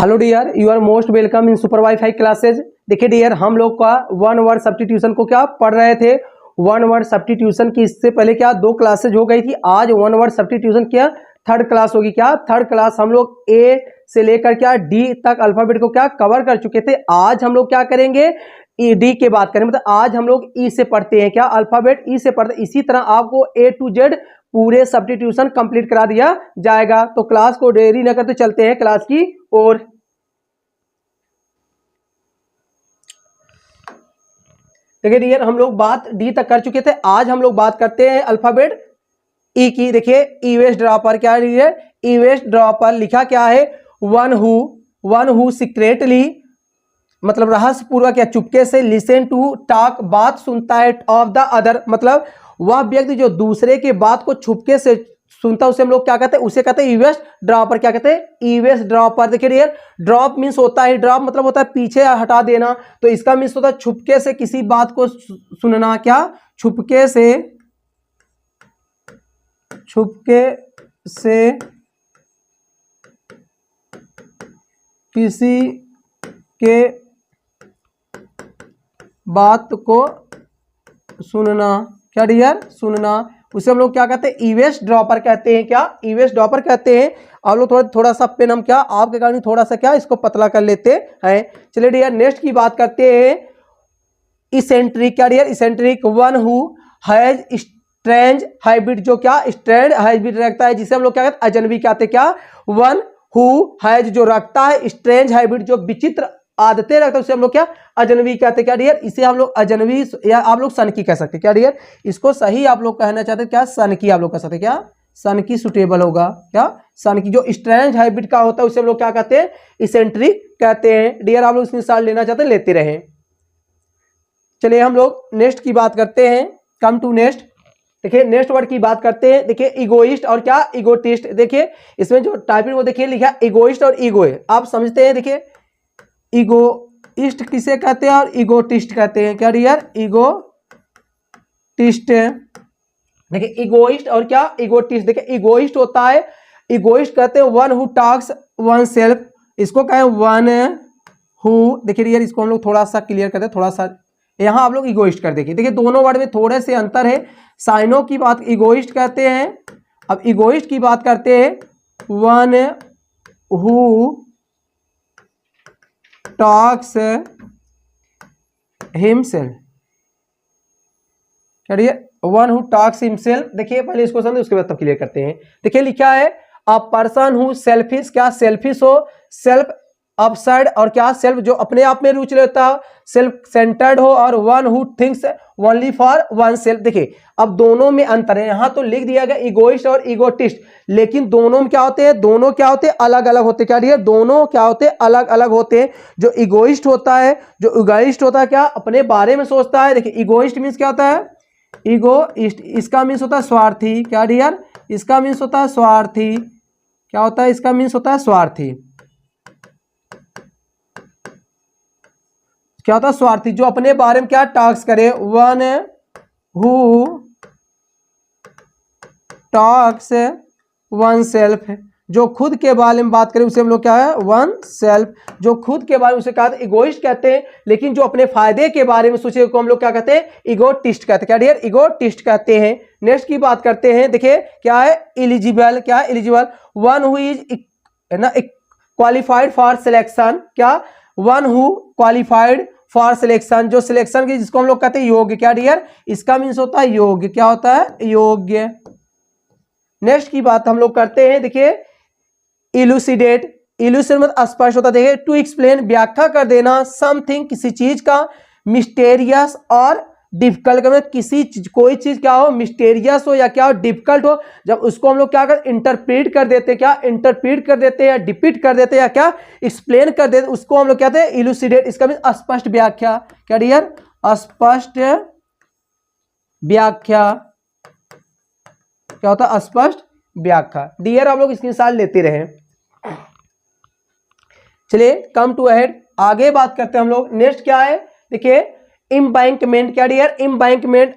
Hello dear, you are most welcome in super wifi classes. देखिए dear, हम लोग का वन वर्ड सब्स्टिट्यूशन को क्या पढ़ रहे थे। वन वर्ड सब्स्टिट्यूशन की इससे पहले क्या दो क्लासेज हो गई थी। आज वन वर्ड सब्स्टिट्यूशन क्या थर्ड क्लास होगी। क्या थर्ड क्लास हम लोग ए से लेकर क्या डी तक अल्फाबेट को क्या कवर कर चुके थे। आज हम लोग क्या करेंगे, ई डी के बात करें, मतलब आज हम लोग ई से पढ़ते हैं, क्या अल्फाबेट ई से पढ़ते हैं। इसी तरह आपको ए टू जेड पूरे सब्स्टिट्यूशन कंप्लीट करा दिया जाएगा। तो क्लास को देरी न करते चलते हैं क्लास की ओर। देखिए डियर, हम लोग बात डी तक कर चुके थे। आज हम लोग बात करते हैं अल्फाबेट ई की। देखिए ईवेस्ट ड्रॉपर क्या है, ईवेस्ट ड्रॉपर लिखा क्या है, वन हु सीक्रेटली, मतलब रहस्य पूर्वक या चुपके से, लिसन टू टॉक, बात सुनता है, ऑफ द अदर, मतलब वह व्यक्ति जो दूसरे की बात को छुपके से सुनता है उसे हम लोग क्या कहते हैं, उसे कहते हैं ईवेस्ट ड्रॉपर। क्या कहते हैं, ईवेस्ट ड्रॉपर। देखिए डियर, ड्रॉप मीन्स होता है, ड्रॉप मतलब होता है पीछे हटा देना, तो इसका मीन्स होता है छुपके से किसी बात को सुनना। क्या, छुपके से किसी के बात को सुनना। क्या डियर, सुनना, उसे हम लोग क्या कहते हैं, ईवेस्ट ड्रॉपर कहते हैं। क्या, ईवेस्ट ड्रॉपर कहते हैं। आप लोग थोड़ा सा पेन हम क्या आपके कारण थोड़ा सा क्या इसको पतला कर लेते हैं। चलिए डियर, नेक्स्ट की बात करते हैं, इसेंट्रिक। क्या dear, eccentric, one who has strange habit, जो क्या स्ट्रेंज हैबिट रखता है, जिसे हम लोग क्या कहते हैं, अजनबी कहते हैं। क्या, वन हु हैज जो रखता है स्ट्रेंज हैबिट, जो विचित्र आदतें रखता है, उसे हम लोग क्या अजनबी कहते हैं। क्या डियर, इसे हम लोग अजनबी या आप लोग सनकी कह सकते हैं। क्या डियर, इसको सही आप लोग कहना चाहते हैं क्या, सनकी आप लोग कह सकते हैं। क्या, सनकी सुटेबल होगा। क्या, सनकी, जो स्ट्रेंज हैबिट का होता है उसे हम लोग क्या कहते हैं, इसेंट्रिक कहते हैं। डियर, आप लोग इसमें साल लेना चाहते हैं लेते रहें। चलिए हम लोग नेक्स्ट की बात करते हैं, कम टू नेक्स्ट। देखिए नेक्स्ट वर्ड की बात करते हैं। देखिए इगोइस्ट और क्या इगोटिस्ट। देखिए इसमें जो टाइपिंग वो देखिए लिखा इगोइस्ट और ईगो है, आप समझते हैं। देखिए इगोइस्ट किसे कहते हैं और इगोटिस्ट कहते हैं। क्या डियर, इगोटिस्ट। देखिए इगोइस्ट और क्या इगोटिस्ट। देखिए इगोइस्ट होता है, इगोइस्ट कहते हैं one who talks one self, इसको कहें वन हु। देखिए डियर, इसको हम लोग थोड़ा सा क्लियर करते हैं, थोड़ा सा यहां आप लोग इगोइस्ट कर देखिए। देखिए दोनों वर्ड में थोड़े से अंतर है। साइनो की बात इगोइस्ट कहते हैं, अब इगोइस्ट की बात करते हैं वन हु टॉक्स हिमसेल्फ। क्या, वन हु टॉक्स हिमसेल्फ। देखिए पहले इसको समझे उसके बाद तब क्लियर करते हैं। देखिए लिखा है अ पर्सन हु सेल्फिश। क्या, सेल्फिश हो, सेल्फ अपसाइड और क्या सेल्फ जो अपने आप में रुचि लेता हो, सेल्फ सेंटर्ड हो, और one who thinks only for one self. देखिए अब दोनों में अंतर है, यहां तो लिख दिया गया इगोइस्ट और इगोटिस्ट, लेकिन दोनों में क्या होते हैं, दोनों क्या होते हैं, अलग अलग होते हैं। क्या डियर, दोनों क्या होते हैं, अलग अलग होते हैं। जो इगोइस्ट होता है, क्या अपने बारे में सोचता है। देखिए इगोइस्ट मीन्स क्या होता है, इगोइस्ट, इसका मीन्स होता है स्वार्थी। क्या डियर, इसका मीन्स होता है स्वार्थी। क्या होता है, इसका मीन्स होता है स्वार्थी। क्या होता है, स्वार्थी, जो अपने बारे में क्या टॉक्स करे, one who talks one self, जो खुद के बारे में बात करे उसे हम लोग क्या है, वन सेल्फ, जो खुद के बारे में उसे कहते हैं इगोइस्ट कहते हैं, लेकिन जो अपने फायदे के बारे में सोचे को हम लोग क्या कहते हैं, इगोटिस्ट कहते हैं। क्या डियर, इगोटिस्ट कहते हैं। नेक्स्ट की बात करते हैं। देखिए क्या है, एलिजिबल। क्या है, एलिजिबल, वन हु इज ना क्वालिफाइड फॉर सिलेक्शन। क्या, one who qualified for selection, जो सिलेक्शन की जिसको हम लोग कहते हैं योग्य। क्या डियर, इसका मीन्स होता है योग्य। क्या होता है, योग्य। नेक्स्ट की बात हम लोग करते हैं। देखिए इलुसिडेट, इलुसिडेट मतलब स्पष्ट होता है। देखिए टू एक्सप्लेन, व्याख्या कर देना, समथिंग किसी चीज का, मिस्टेरियस और डिफिकल्ट, में किसी चीज कोई चीज क्या हो, मिस्टेरियस हो या क्या हो, डिफिकल्ट हो, जब उसको हम लोग क्या करते, इंटरप्रीट कर देते हैं। क्या, इंटरप्रीट कर देते हैं या डिपिट कर देते हैं या क्या एक्सप्लेन कर देते, उसको हम लोग कहते हैं इलुसिडेट। इसका भी स्पष्ट व्याख्या। क्या डियर, स्पष्ट व्याख्या। क्या होता है, स्पष्ट व्याख्या। डियर आप लोग इसकी मिसाल लेते रहे। चलिए कम टू अहेड, आगे बात करते हैं हम लोग। नेक्स्ट क्या है, देखिए इम्बैंकमेंट। क्या डियर, इम्बैंकमेंट,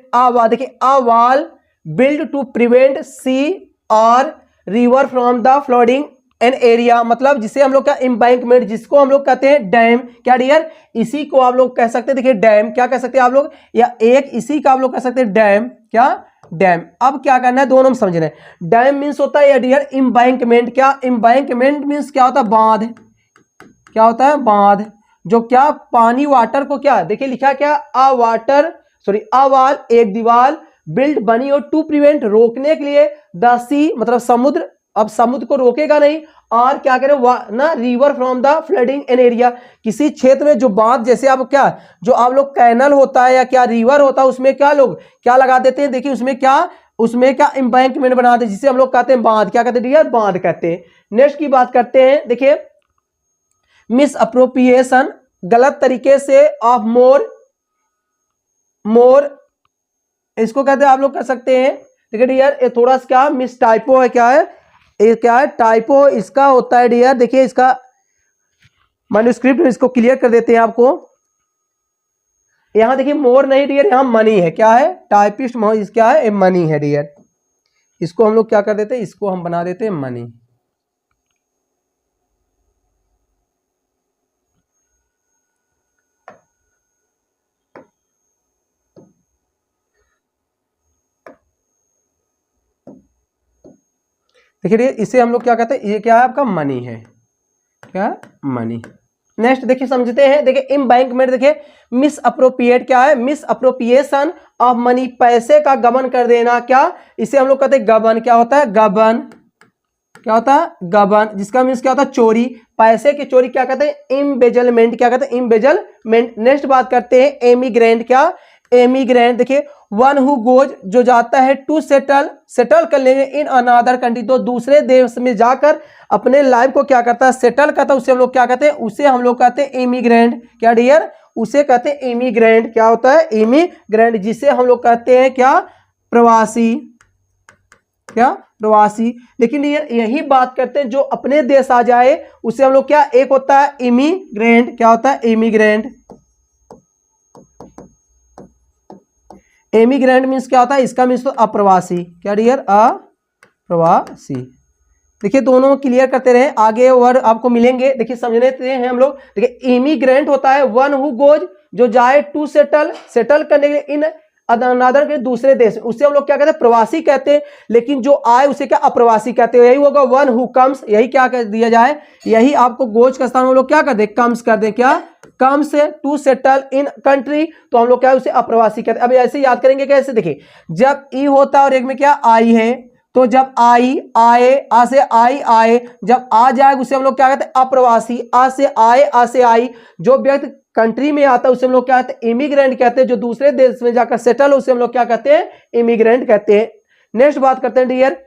देखिए a wall build to prevent sea or river from the flooding an area, मतलब जिसे हम लोग क्या एम्बैंकमेंट, जिसको हम लोग कहते हैं डैम, क्या डियर, इसी को आप लोग कह सकते हैं, देखिए डैम क्या कह सकते हैं आप लोग, या एक इसी का आप लोग कह सकते हैं डैम, क्या डैम। अब क्या करना है, दोनों में समझ रहे हैं। डैम मीन्स होता है या डियर एम्बैंकमेंट, क्या एम्बैंकमेंट मीन्स क्या होता है, बांध, क्या होता है बांध, जो क्या पानी वाटर को क्या, देखिए लिखा क्या, अ वाटर सॉरी अ वाल, एक दीवार, बिल्ड बनी और टू प्रिवेंट, रोकने के लिए, द सी मतलब समुद्र, अब समुद्र को रोकेगा नहीं, और क्या करें ना, river from the flooding an area, किसी क्षेत्र में जो बांध, जैसे आप क्या, जो आप लोग कैनल होता है या क्या रिवर होता है, उसमें क्या लोग क्या लगा देते हैं, देखिए उसमें क्या एम्बैंकमेंट बना देते, जिसे हम लोग कहते हैं बांध, क्या कहते हैं डियर, बांध कहते हैं। नेक्स्ट की बात करते हैं, देखिए मिस अप्रोप्रिएशन, गलत तरीके से ऑफ मोर इसको कहते हैं, आप लोग कह सकते हैं, देखिए डियर ये थोड़ा सा क्या मिस टाइपो है, क्या है ये, क्या है टाइपो इसका होता है डियर, देखिए इसका मैन्युस्क्रिप्ट में इसको क्लियर कर देते हैं आपको। यहां देखिए मोर नहीं डियर, यहां मनी है, क्या है टाइपिस्ट क्या है, मनी है डियर, इसको हम लोग क्या कर देते हैं, इसको हम बना देते हैं मनी। देखिए इसे हम लोग क्या कहते हैं, ये क्या है आपका मनी है, क्या मनी। नेक्स्ट देखिए समझते हैं, देखिए एम्बैंकमेंट, देखिए मिस अप्रोप्रिएट क्या है, मिस अप्रोप्रिएशन ऑफ मनी, पैसे का गबन कर देना, क्या इसे हम लोग कहते हैं गबन, क्या होता है गबन, क्या होता है गबन, जिसका मीन्स क्या होता है चोरी, पैसे की चोरी क्या कहते हैं, इम्बेजलमेंट, क्या कहते हैं इम्बेजलमेंट। नेक्स्ट बात करते हैं एमिग्रेंट, क्या एमिग्रेंट, देखिए वन हु गोज, जो जाता है टू सेटल कर लेंगे इन अनदर कंट्री, तो दूसरे देश में जाकर अपने लाइफ को क्या करता है, सेटल करता है, उसे हम लोग क्या कहते हैं, उसे हम लोग कहते हैं इमिग्रेंट, क्या डियर, उसे कहते हैं इमिग्रेंट, क्या होता है इमिग्रेंट, जिसे हम लोग कहते हैं क्या प्रवासी, क्या प्रवासी। लेकिन ये यही बात करते हैं जो अपने देश आ जाए उसे हम लोग क्या, एक होता है इमिग्रेंट, क्या होता है इमिग्रेंट। एमिग्रेंट मीन्स क्या होता है, इसका मीन्स तो अप्रवासी, क्या डियर अप्रवासी। देखिए दोनों क्लियर करते रहे, आगे वर्ड आपको मिलेंगे, देखिए समझने हैं हम लोग। देखिए इमिग्रेंट होता है वन हु गोज, जो जाए टू सेटल करने के लिए इन अनदर के दूसरे देश, उससे हम लोग क्या कहते हैं प्रवासी कहते हैं। लेकिन जो आए उसे क्या अप्रवासी कहते हैं, यही होगा वन हु कम्स, यही क्या कर दिया जाए, यही आपको गोज का स्थान हम लोग क्या कर दे, कम्स कर दे, क्या comes to settle in country, तो हम लोग क्या उसे अप्रवासी कहते हैं। अब ऐसे याद करेंगे कैसे, देखिए जब ई होता है और एक में क्या आई है, तो जब आई आए, आ से आई आए, जब आ जाए उसे हम लोग क्या कहते हैं अप्रवासी, आ से आए आ से आई, जो व्यक्ति कंट्री में आता है उसे हम लोग क्या कहते हैं इमिग्रेंट कहते हैं, जो दूसरे देश में जाकर सेटल उसे हम लोग क्या कहते हैं इमिग्रेंट कहते हैं। नेक्स्ट बात करते हैं डियर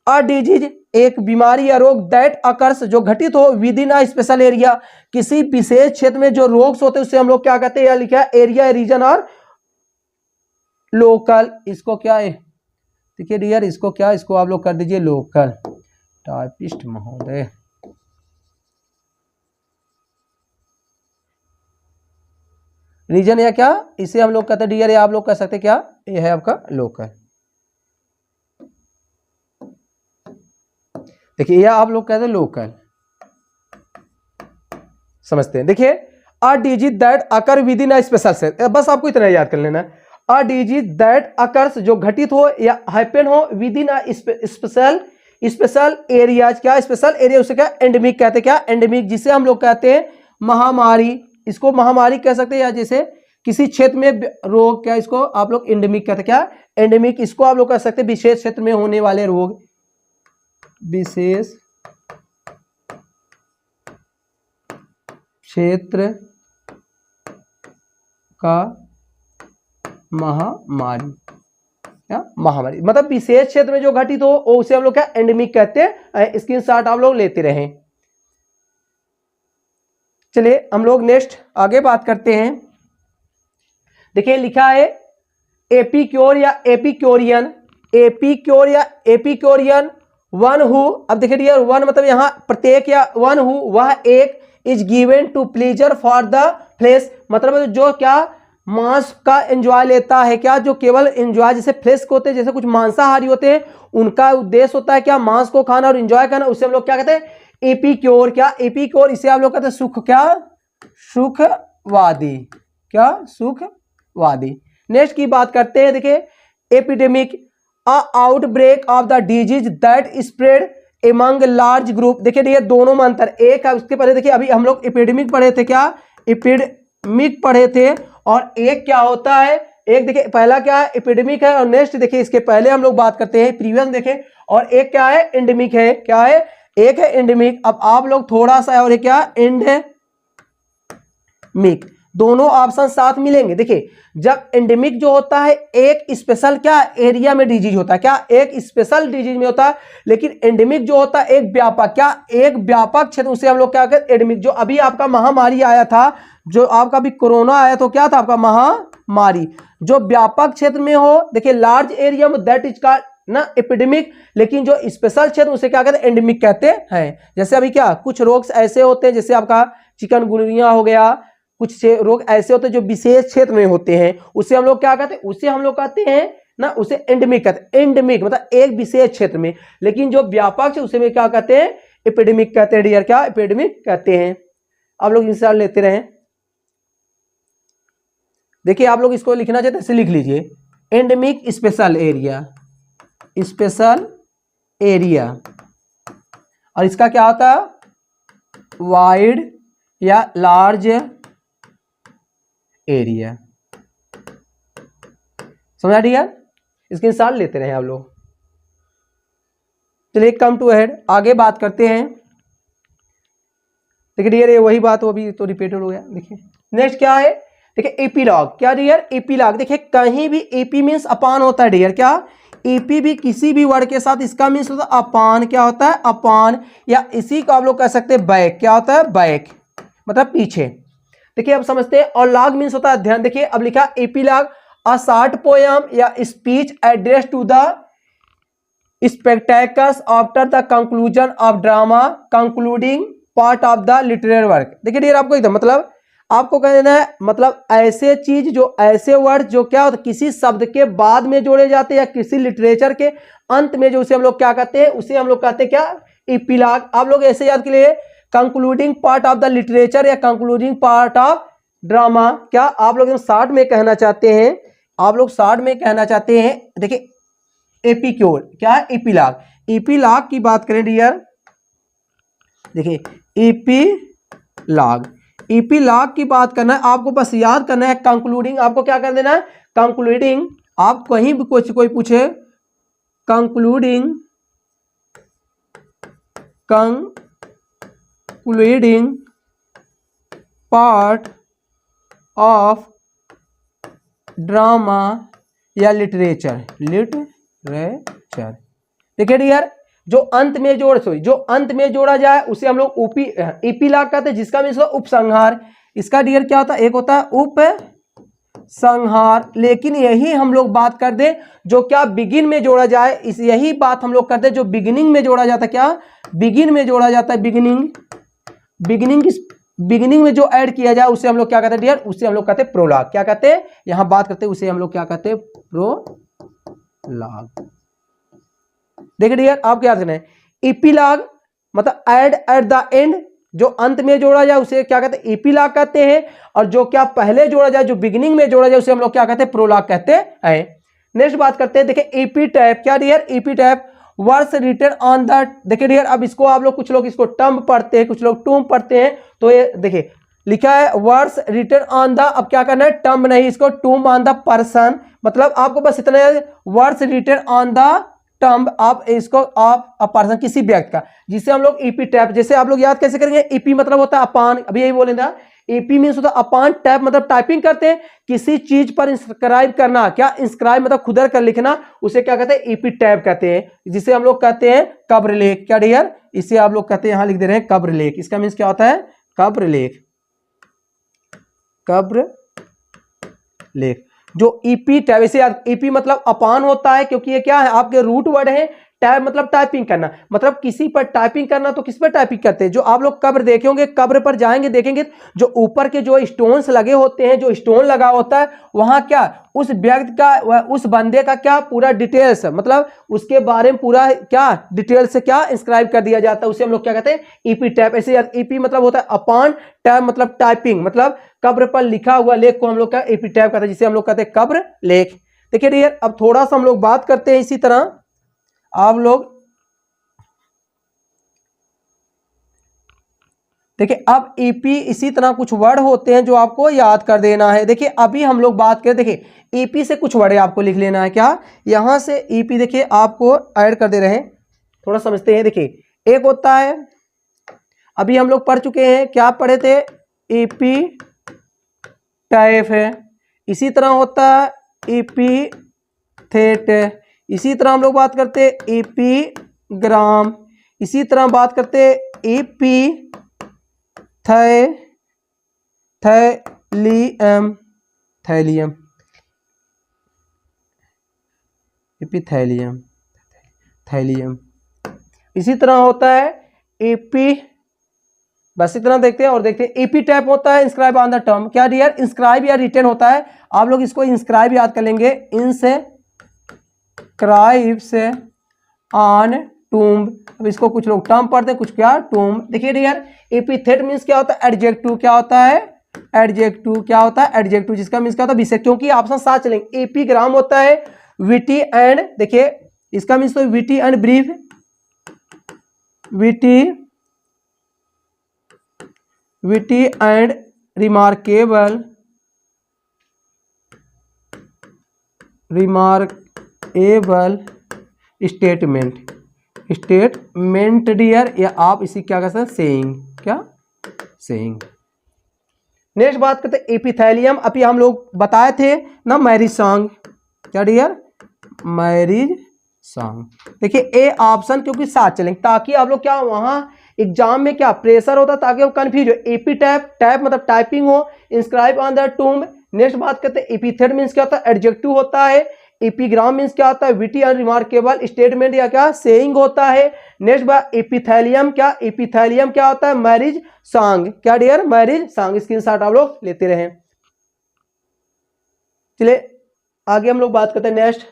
अ डिजीज, एक बीमारी या रोग दैट अकर्स, जो घटित हो with in a special area, किसी विशेष क्षेत्र में जो रोग होते हैं उसे हम लोग क्या कहते हैं, या लिखा है एरिया रीजन और लोकल, इसको क्या है देखिए डियर, इसको क्या, इसको आप लोग कर दीजिए लोकल, टाइपिस्ट महोदय। रीजन या क्या, इसे हम लोग कहते हैं डियर, या आप लोग कह सकते हैं क्या, ये है आपका लोकल। देखिए यह आप लोग कहते हैं लोकल, समझते हैं। देखिए a disease that occur with in a special से, बस आपको इतना याद कर लेना है, अ डिजीज दैट अकर्स, जो घटित हो या हैपन हो with in a special areas, क्या स्पेशल एरिया उसे क्या एंडेमिक कहते हैं, क्या एंडेमिक, जिसे हम लोग कहते हैं महामारी, इसको महामारी कह सकते हैं, या जैसे किसी क्षेत्र में रोग, क्या इसको आप लोग एंडेमिक कहते हैं, क्या एंडेमिक, इसको आप लोग कह सकते हैं विशेष क्षेत्र में होने वाले रोग, विशेष क्षेत्र का महामारी, क्या महामारी, मतलब विशेष क्षेत्र में जो घटित हो उसे हम लोग क्या एंडेमिक कहते हैं। स्क्रीनशॉट आप लोग लेते रहें। चलिए हम लोग नेक्स्ट आगे बात करते हैं। देखिए लिखा है एपिक्योर या एपिक्योरियन, एपिक्योर या एपिक्योरियन, वन हु, अब देखिए डियर वन मतलब यहां प्रत्येक, या वन हु वह एक, is given to pleasure for the flesh, मतलब जो क्या मांस का एंजॉय लेता है, क्या जो केवल एंजॉय, जैसे फ्लेश को होते हैं, जैसे कुछ मांसाहारी होते हैं उनका उद्देश्य होता है क्या मांस को खाना और एंजॉय करना, उसे हम लोग क्या कहते हैं एपिक्योर, क्या एपिक्योर, इसे आप लोग कहते हैं सुख, क्या सुखवादी, क्या सुखवादी। नेक्स्ट की बात करते हैं, देखिए epidemic, outbreak of the disease that spread among large group. देखिए ये दोनों में अंतर, एक है उसके पहले देखिए अभी हम लोग एपिडेमिक पढ़े थे, क्या एपिडेमिक पढ़े थे, और एक क्या होता है, एक देखिए पहला क्या है एपिडेमिक है, और नेक्स्ट देखिए इसके पहले हम लोग बात करते हैं प्रीवियस देखें, और एक क्या है एंडेमिक है, क्या है, एक है एंडेमिक। अब आप लोग थोड़ा सा और क्या एंडेमिक, दोनों ऑप्शन साथ मिलेंगे। देखिए जब एंडेमिक जो होता है एक स्पेशल क्या एरिया में डिजीज होता है, क्या एक स्पेशल डिजीज में होता है, लेकिन एंडेमिक जो होता है एक व्यापक, क्या एक व्यापक क्षेत्र, उसे हम लोग क्या कहते हैं एंडेमिक। जो अभी आपका महामारी आया था, जो आपका अभी कोरोना आया तो क्या था आपका महामारी, जो व्यापक क्षेत्र में हो, देखिए लार्ज एरिया में, दैट इज का ना एपिडेमिक, लेकिन जो स्पेशल क्षेत्र उसे क्या कहते हैं एंडेमिक कहते हैं। जैसे अभी क्या कुछ रोग ऐसे होते हैं, जैसे आपका चिकनगुनिया हो गया, कुछ रोग ऐसे होते हैं जो विशेष क्षेत्र में होते हैं, उसे हम लोग क्या कहते हैं, उसे हम लोग कहते हैं ना, उसे एंडेमिक कहते हैं। एंडेमिक मतलब एक विशेष क्षेत्र में, लेकिन जो व्यापक है उसे में क्या कहते हैं एपिडेमिक कहते हैं डियर, क्या एपिडेमिक कहते हैं। आप लोग इंसान लेते रहें, देखिए आप लोग इसको लिखना चाहते ऐसे लिख लीजिए, endemic special area, special area, और इसका क्या होता है वाइड या लार्ज एरिया। समझा डियर, इसके इंसान लेते रहे आप लोग। चलिए कम टू हेड, आगे बात करते हैं। देखिए डियर ये वही बात वो अभी तो रिपीटेड हो गया। देखिए नेक्स्ट क्या है, देखिए एपीलॉग, क्या डियर एपीलॉग। देखिए कहीं भी एपी मीन्स अपान होता है डियर, क्या एपी भी किसी भी वर्ड के साथ इसका मीन्स होता है अपान, क्या होता है अपान, या इसी को आप लोग कह सकते हैं बैक, क्या होता है बैक मतलब पीछे। देखिए अब समझते हैं, और लॉग मीन्स होता है अध्ययन। देखिए अब लिखा एपीलॉग, अ शॉर्ट पोयम या speech address to the spectacles after the conclusion of drama concluding part of the literary work. देखिए डियर आपको एकदम मतलब आपको कहना है, मतलब ऐसे चीज जो ऐसे वर्ड जो क्या होता है किसी शब्द के बाद में जोड़े जाते हैं या किसी लिटरेचर के अंत में, जो उसे हम लोग क्या कहते हैं, उसे हम लोग कहते हैं क्या एपीलॉग। आप लोग ऐसे याद के लिए concluding part of the literature या कंक्लूडिंग पार्ट ऑफ ड्रामा, क्या आप लोग शॉर्ट में कहना चाहते हैं, आप लोग शॉर्ट में कहना चाहते हैं। देखिए एपिक्योर, क्या है एपीलॉग। एपीलॉग की बात करें डियर, देखिए एपीलॉग, एपीलॉग की बात करना है आपको, बस याद करना है कंक्लूडिंग, आपको क्या कर देना है कंक्लूडिंग। आप कहीं भी कोई पूछे कंक्लूडिंग पार्ट ऑफ ड्रामा या लिटरेचर। देखिए डियर जो अंत में जो अंत में जोड़ा जाए उसे हम लोग एपीलॉग कहते हैं, जिसका मीन्स उपसंहार। इसका डियर क्या होता है, एक होता है उपसंहार, लेकिन यही हम लोग बात कर दे जो क्या बिगिन में जोड़ा जाए, इस यही बात हम लोग करते हैं जो बिगिनिंग में जोड़ा जाता है, क्या बिगिन में जोड़ा जाता है, बिगिनिंग में जो ऐड किया जाए उसे हम लोग क्या कहते हैं डियर, उसे हम लोग कहते हैं प्रोलॉग। क्या कहते हैं यहां बात करते हैं उसे हम लोग क्या कहते हैं प्रोलॉग। देखिए डियर आप क्या करना है, एपीलॉग मतलब ऐड एट द एंड, जो अंत में जोड़ा जाए उसे क्या कहते हैं एपीलॉग कहते हैं, और जो क्या पहले जोड़ा जाए जो बिगिनिंग में जोड़ा जाए उसे हम लोग क्या कहते हैं प्रोलॉग कहते हैं। नेक्स्ट बात करते हैं, देखिए एपीटैप, क्या dear epitaph words written on the. देखिए डियर अब इसको आप लोग कुछ लोग इसको टम्ब पढ़ते हैं, कुछ लोग टूम पढ़ते हैं, तो ये देखिए लिखा है वर्ड्स रिटन ऑन द, अब क्या करना है टम्ब नहीं, इसको टूम ऑन द पर्सन, मतलब आपको बस इतना words written on the tomb, आप इसको आप पर्सन किसी व्यक्ति का, जिसे हम लोग ईपी टैप, जैसे आप लोग याद कैसे करेंगे, ईपी मतलब होता है अपान, अभी यही बोले ना, ईपी मीन्स होता है अपान, टैप मतलब टाइपिंग करते हैं, किसी चीज पर इंस्क्राइब करना, क्या इंस्क्राइब मतलब खुदर कर लिखना, उसे क्या कहते हैं ईपी टैप कहते हैं, जिसे हम लोग कहते हैं कब्र लेख। क्या डियर इसे आप लोग कहते हैं, यहां लिख दे रहे हैं कब्र लेख, इसका मीन्स क्या होता है कब्र लेख, कब्र लेख। जो ईपी टैप, इसे ईपी मतलब अपान होता है, क्योंकि ये क्या है आपके रूट वर्ड है, टैप मतलब टाइपिंग करना, मतलब किसी पर टाइपिंग करना, तो किस पर टाइपिंग करते हैं? जो आप लोग कब्र देखे होंगे, कब्र पर जाएंगे देखेंगे जो ऊपर के जो स्टोन्स लगे होते हैं, जो स्टोन लगा होता है वहां क्या उस व्यक्ति का, उस बंदे का क्या पूरा डिटेल्स, मतलब उसके बारे में पूरा क्या डिटेल से क्या इंस्क्राइब कर दिया जाता है, उसे हम लोग क्या कहते हैं? EP tap. ऐसे ईपी मतलब होता है अपॉन, टैप मतलब टाइपिंग, मतलब कब्र पर लिखा हुआ लेख को हम लोग क्या ईपी टैप कहते हैं, जिसे हम लोग कहते हैं कब्र लेख। देखिए डियर, अब थोड़ा सा हम लोग बात करते हैं इसी तरह आप लोग देखिए, अब ईपी इसी तरह कुछ वर्ड होते हैं जो आपको याद कर देना है। देखिए अभी हम लोग बात करें, देखिए ईपी से कुछ वर्ड आपको लिख लेना है, क्या यहां से ईपी देखिए आपको ऐड कर दे रहे हैं, थोड़ा समझते हैं। देखिए एक होता है, अभी हम लोग पढ़ चुके हैं, क्या पढ़े थे? ईपी टैप है। इसी तरह होता है ईपी थेट, इसी तरह हम लोग बात करते हैं ईपी ग्राम, इसी तरह बात करते हैं ईपी थैलियम, थैलियम, एपिथैलियम, थैलियम। इसी तरह होता है एपी, बस इतना देखते हैं और देखते हैं। एपी टैप होता है इंस्क्राइब ऑन द टर्म, क्या डियर? इंस्क्राइब या रिटर्न होता है। आप लोग इसको इंस्क्राइब याद कर लेंगे, इंस्क्राइब्स ऑन टूम्ब। अब इसको कुछ लोग टर्म पढ़ते हैं, कुछ क्या टूम्ब। देखिए डियर, एपिथेट मींस क्या होता है? एडजेक्टिव। क्या होता है? एडजेक्टिव। क्या होता है? एडजेक्टिव, जिसका मींस क्या होता है? विशेषण। क्योंकि ऑप्शन साथ चलेंगे। एपीग्राम होता है विटी एंड, देखिए इसका मींस तो witty and brief, witty and remarkable, statement, dear, या आप इसी क्या कह सकते हैं? सेइंग, क्या सेइंग। नेक्स्ट बात करते हैं एपिथैलियम। अभी हम लोग बताए थे ना मैरिज सॉन्ग, क्या डियर? Marriage song. देखिए ए ऑप्शन क्योंकि साथ चलेंगे, ताकि आप लोग क्या वहां एग्जाम में क्या प्रेशर होता, ताकि वो कंफ्यूज हो। एपी टैप, टैप मतलब टाइपिंग हो, inscribe on the tomb. Next बात करते हैं एपिथेट मींस क्या होता है? एडजेक्टिव होता है। एपीग्राम मींस क्या होता है? विटी एंड रिमार्केबल, स्टेटमेंट या क्या सेइंग होता है। नेक्स्ट बात एपिथैलियम, क्या एपिथैलियम क्या होता है? मैरिज सॉन्ग, क्या डियर? Marriage song. स्क्रीनशॉट आप लोग लेते रहे। चलिए आगे हम लोग बात करते हैं नेक्स्ट।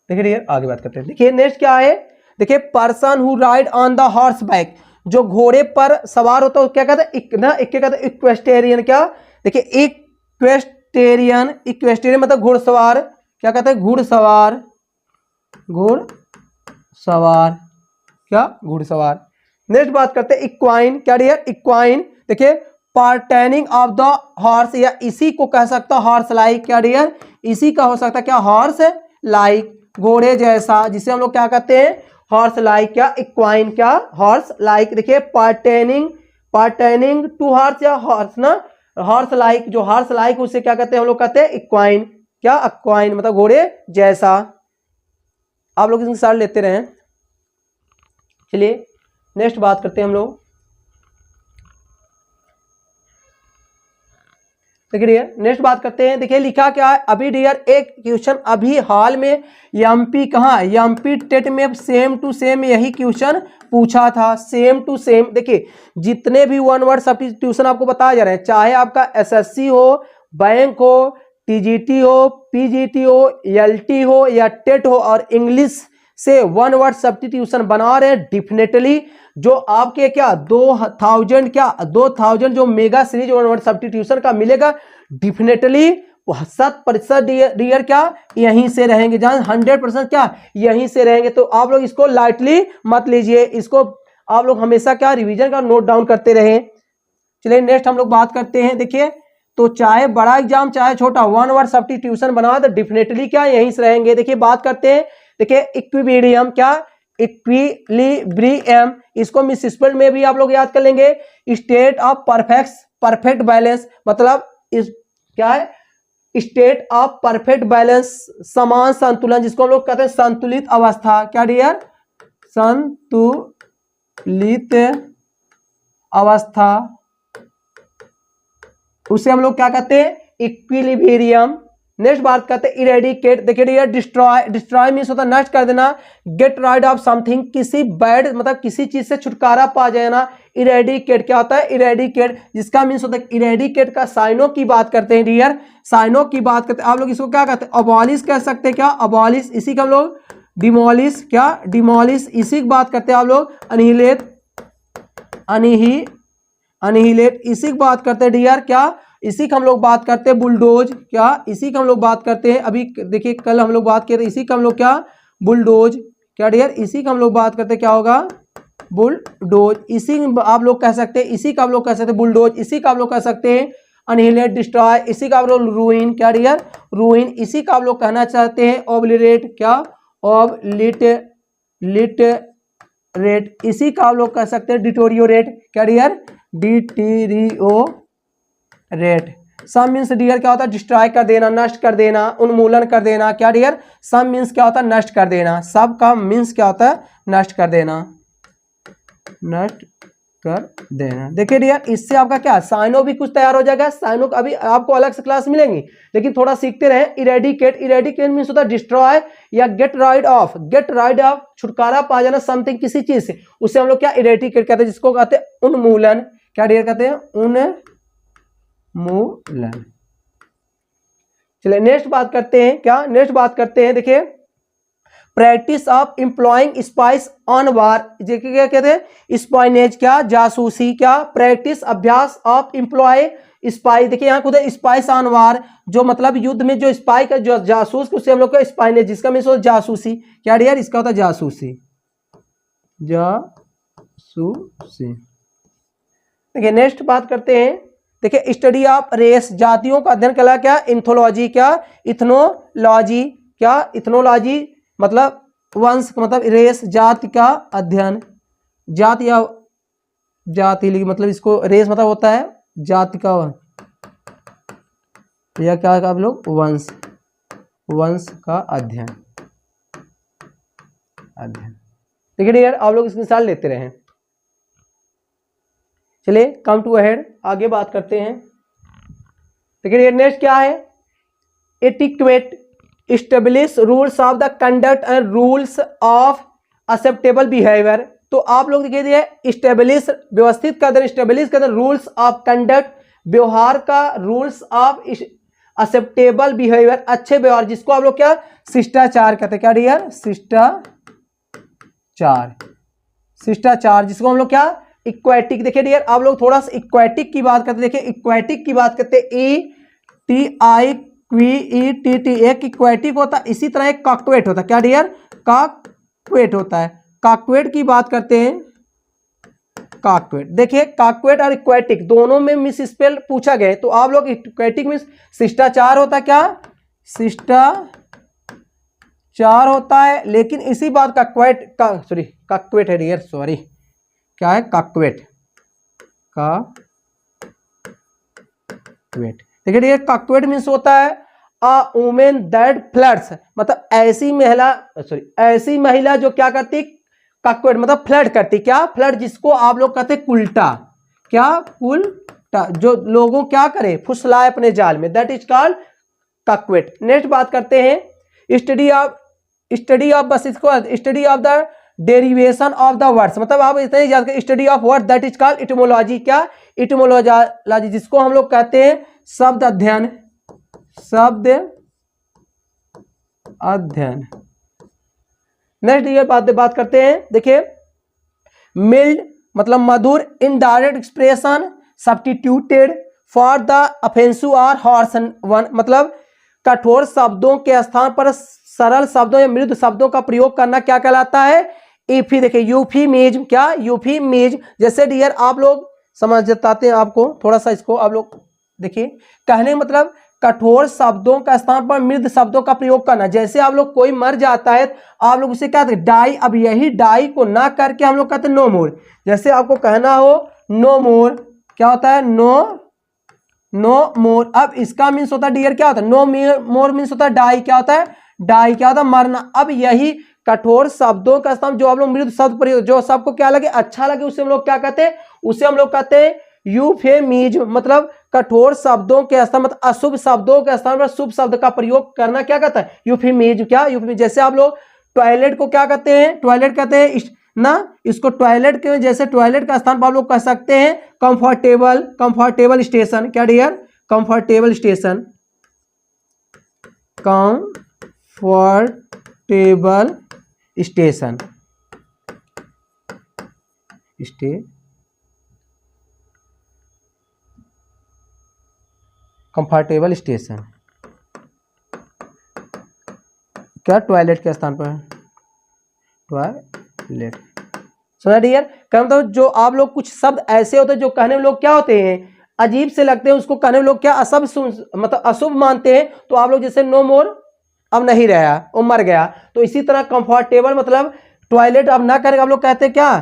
देखिए डियर आगे बात करते हैं। देखिए नेक्स्ट क्या है? देखिए person who ride on the horse back, जो घोड़े पर सवार होता है क्या कहते हैं? कहते हैं इक्वेस्टेरियन। क्या? देखिए इक्वेस्टेरियन, इक्वेस्टेरियन मतलब घुड़सवार। क्या कहते हैं? घुड़सवार, घुड़सवार, क्या घुड़सवार। नेक्स्ट बात करते हैं इक्वाइन, क्या डियर? इक्वाइन। देखिए पार्टेनिंग ऑफ द हॉर्स, या इसी को कह सकता है हॉर्स लाइक, क्या डियर? इसी का हो सकता है क्या? हॉर्स लाइक, घोड़े जैसा, जिसे हम लोग क्या कहते हैं? हॉर्स लाइक, क्या इक्वाइन, क्या हॉर्स लाइक। देखिए पार्टेनिंग टू हॉर्स या हॉर्स ना, हॉर्स लाइक, जो हॉर्स लाइक उसे क्या कहते हैं? हम लोग कहते हैं इक्वाइन, क्या इक्वाइन मतलब घोड़े जैसा। आप लोग इसके साथ लेते रहे। चलिए नेक्स्ट बात करते हैं हम लोग। देखिए डियर नेक्स्ट बात करते हैं। देखिए लिखा क्या है अभी डियर, एक क्वेश्चन अभी हाल में एमपी कहाँ, एमपी टेट में सेम टू सेम यही क्वेश्चन पूछा था, सेम टू सेम। देखिए जितने भी वन वर्ड सब्स्टिट्यूशन आपको बताया जा रहे हैं, चाहे आपका एसएससी हो, बैंक हो, टीजीटी हो, पीजीटी हो, एलटी हो या टेट हो, और इंग्लिश से वन वर्ड सब्स्टिट्यूशन बना रहे हैं, डिफिनेटली जो आपके क्या 2000 जो mega series one word substitution का मिलेगा, डिफिनेटली 100% डियर क्या यहीं से रहेंगे, जहां 100% क्या यहीं से रहेंगे। तो आप लोग इसको लाइटली मत लीजिए, इसको आप लोग हमेशा क्या रिवीजन का नोट डाउन करते रहे। चलिए नेक्स्ट हम लोग बात करते हैं। देखिए तो चाहे बड़ा एग्जाम चाहे छोटा, वन वर्ड सब्स्टिट्यूशन बना तो डिफिनेटली क्या यहीं से रहेंगे। देखिए बात करते हैं, देखिए इक्विलिब्रियम, क्या इक्विलिब्रियम, इसको मिसिस्पल में भी आप लोग याद कर लेंगे। स्टेट ऑफ परफेक्ट बैलेंस, मतलब इस क्या है? स्टेट ऑफ परफेक्ट बैलेंस, समान संतुलन, जिसको हम लोग कहते हैं संतुलित अवस्था, क्या डियर? संतुलित अवस्था, उसे हम लोग क्या कहते हैं, इक्विलिब्रियम। नेक्स्ट बात करते हैं इरेडिकेट। देखिए डियर, डिस्ट्रॉय, डिस्ट्रॉय मीन्स होता है नष्ट कर देना, गेट राइड ऑफ समथिंग, किसी बैड मतलब किसी चीज से छुटकारा पा जाना। इरेडिकेट क्या होता है, इरेडिकेट, जिसका मीन्स होता है इरेडिकेट का साइनो की बात करते हैं डियर, साइनो की बात करते हैं। आप लोग इसको क्या कहते हैं, अबॉलिश कह सकते हैं, क्या अबॉलिश, इसी का हम लोग डिमोलिश, क्या डिमोलिश, इसी की बात करते हैं आप लोग अनिहिलेट, अनिहिलेट, इसी की बात करते हैं डियर, क्या इसी का हम लोग बात करते हैं बुलडोज, क्या इसी का हम लोग बात करते हैं। अभी देखिए कल हम लोग बात किए थे, इसी का हम लोग क्या बुलडोज, क्या डियर इसी का हम लोग बात करते हैं, क्या होगा बुलडोज। इसी आप लोग कह सकते हैं, इसी का आप लोग कह सकते हैं बुलडोज, इसी का आप लोग कह सकते हैं अनिहिलेट, डिस्ट्रॉय, इसी का आप लोग रूइन, क्या डियर रूइन, इसी का आप लोग कहना चाहते हैं ओब्लिटरेट, क्या ओब्लिटरेट, इसी का आप लोग कह सकते हैं डिटोरियोरेट, क्या डियर डिटीरियोरेट। सम मीन्स डियर क्या होता है, डिस्ट्रॉय कर देना, नष्ट कर देना, उन्मूलन कर देना, क्या डियर सम मीन्स क्या होता है, नष्ट कर देना, सब का मीन्स क्या होता है, नष्ट कर देना, नष्ट कर देना। देखिए डियर, इससे आपका क्या साइनो भी कुछ तैयार हो जाएगा। साइनो अभी आपको अलग से क्लास मिलेंगी, लेकिन थोड़ा सीखते रहे। इरेडिकेट, इरेडिकेट मीन्स होता है डिस्ट्रॉय या get rid of, get rid of छुटकारा पा जाना समथिंग किसी चीज से, उससे हम लोग क्या इरेडिकेट कहते हैं, जिसको कहते हैं उन्मूलन, क्या डियर कहते हैं उन्मूलन। चलिए नेक्स्ट बात करते हैं, क्या नेक्स्ट बात करते हैं, देखिए practice of employing spies on war, देखिए क्या कहते हैं स्पाइनेज, क्या जासूसी, क्या प्रैक्टिस अभ्यास ऑफ एम्प्लॉय स्पाई, देखिए यहाँ खुद स्पाइस ऑन वार, जो मतलब युद्ध में जो स्पाई का जो जासूस, उससे हम लोग का स्पाइनेज, जिसका मीन्स होता जासूसी, क्या डियर इसका होता है जासूसी, जासूसी। देखिए नेक्स्ट बात करते हैं, देखिए स्टडी ऑफ रेस, जातियों का अध्ययन कला, क्या इथोलॉजी, क्या इथनोलॉजी, क्या इथनोलॉजी मतलब वंश, मतलब रेस जाति का अध्ययन, जाति या जाति मतलब इसको रेस मतलब होता है जाति का, या क्या आप लोग वंश, वंश का अध्ययन, अध्ययन। देखिए डियर आप लोग इसकी मिसाल लेते रहे। चलिए कम टू अहेड, आगे बात करते हैं। देखिए नेक्स्ट क्या है, etiquette, establish rules of the conduct and rules of acceptable behaviour. तो आप लोग देखिए एस्टेब्लिश व्यवस्थित कर दें, एस्टेब्लिश कर दें रूल्स ऑफ कंडक्ट, व्यवहार का रूल्स ऑफ एक्सेप्टेबल बिहेवियर, अच्छे व्यवहार, जिसको आप लोग क्या शिष्टाचार कहते हैं, क्या डियर शिष्टाचार, शिष्टाचार, जिसको हम लोग क्या इक्वेटिक। देखिए डियर आप लोग थोड़ा सा इक्वेटिक की बात करते हैं, देखिए इक्वेटिक की बात करते हैं ETIQUETT, एक इक्वेटिक होता है, इसी तरह एक कॉक्वेट होता है, क्या डियर कॉक्वेट होता है। कॉक्वेट की बात करते हैं, कॉक्वेट, देखिए कॉक्वेट और इक्वेटिक दोनों में मिस स्पेल पूछा गया, तो आप लोग इक्वेटिक में शिष्टाचार होता है, क्या शिष्टाचार होता है, लेकिन इसी बात कॉक्वेट है डियर, सॉरी क्या है कॉक्वेट, कॉक्वेट। देखिए ये कॉक्वेट मीन्स होता है अ वुमेन दैट फ्लर्ट्स, मतलब ऐसी महिला जो क्या करती, कॉक्वेट मतलब फ्लर्ट करती, क्या फ्लर्ट, जिसको आप लोग कहते हैं उल्टा, क्या उल्टा, जो लोगों क्या करे फुसलाए अपने जाल में, दैट इज कॉल्ड कॉक्वेट। नेक्स्ट बात करते हैं स्टडी ऑफ बस इसको study of the derivation of the words, मतलब आप इतना ही याद करें study of word, that is called etymology, क्या इटिमोलॉजी, जिसको हम लोग कहते हैं शब्द अध्ययन, शब्द अध्ययन। नेक्स्ट ये बात करते हैं, देखिए मिल्ड मतलब मधुर, indirect expression substituted for the offensive or harsh one, मतलब कठोर शब्दों के स्थान पर सरल शब्दों या मृदु शब्दों का प्रयोग करना क्या कहलाता है, देखिए यूफीमिज्म, क्या यूफीमिज्म। जैसे डियर आप लोग समझ जाते हैं, आपको थोड़ा सा इसको आप लोग देखिए, कहने मतलब कठोर शब्दों का स्थान पर मृदु शब्दों का प्रयोग करना। जैसे आप लोग कोई मर जाता है आप लोग उसे क्या कहते हैं डाई, अब यही डाई को ना करके हम लोग कहते हैं नो मोर। जैसे आपको कहना हो नो मोर, क्या होता है नो मोर, अब इसका मीन्स होता है डियर क्या होता है नो मोर मीन्स होता है डाई, क्या होता है डाई, क्या होता है मरना। अब यही कठोर शब्दों का स्थान जो आप लोग मृदु शब्द प्रयोग, जो सबको क्या लगे अच्छा लगे, उसे हम लोग क्या कहते हैं, उसे हम लोग कहते हैं यूफेमिज्म, मतलब कठोर शब्दों के स्थान मतलब अशुभ शब्दों के स्थान पर शुभ शब्द का प्रयोग करना क्या कहता है, यूफेमिज्म। क्या यूफेमिज्म, जैसे आप लोग टॉयलेट को क्या कहते हैं, टॉयलेट कहते हैं ना, इसको टॉयलेट के जैसे टॉयलेट का स्थान पर आप लोग कह सकते हैं कंफर्टेबल, कंफर्टेबल स्टेशन। क्या dear, comfortable station, comfortable station, comfortable station. क्या, टॉयलेट के स्थान पर टॉयलेट। समझा डियर, क्या मतलब जो आप लोग कुछ शब्द ऐसे होते हैं जो कहने में लोग क्या होते हैं, अजीब से लगते हैं, उसको कहने में लोग क्या अशुभ मतलब अशुभ मानते हैं। तो आप लोग जैसे नो मोर, अब नहीं रहा, वो मर गया। तो इसी तरह कंफर्टेबल मतलब टॉयलेट अब ना करेगा, आप लोग कहते हैं क्या,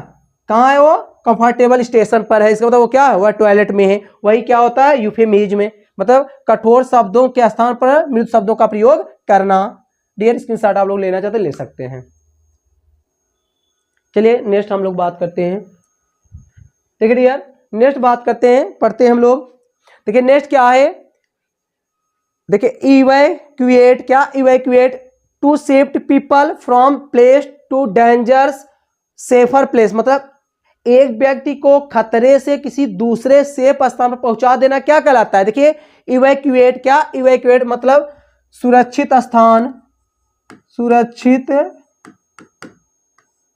कहाँ है वो, कंफर्टेबल स्टेशन पर है, इसका मतलब वो क्या है, वह टॉयलेट में है। वही क्या होता है, यूफेमिज्म में, मतलब कठोर शब्दों के स्थान पर मृदु शब्दों का प्रयोग करना। डियर स्क्रीनशॉट आप लोग लेना चाहते ले सकते हैं। चलिए नेक्स्ट हम लोग बात करते हैं। देखिए डियर, नेक्स्ट बात करते हैं, पढ़ते हैं हम लोग। देखिए नेक्स्ट क्या है, देखिए इवैक्यूएट। क्या, evacuate, to shift people from place to dangerous safer place, मतलब एक व्यक्ति को खतरे से किसी दूसरे सेफ स्थान पर पहुंचा देना क्या कहलाता है। देखिए इवैक्यूएट, क्या, इवैक्यूएट मतलब सुरक्षित स्थान, सुरक्षित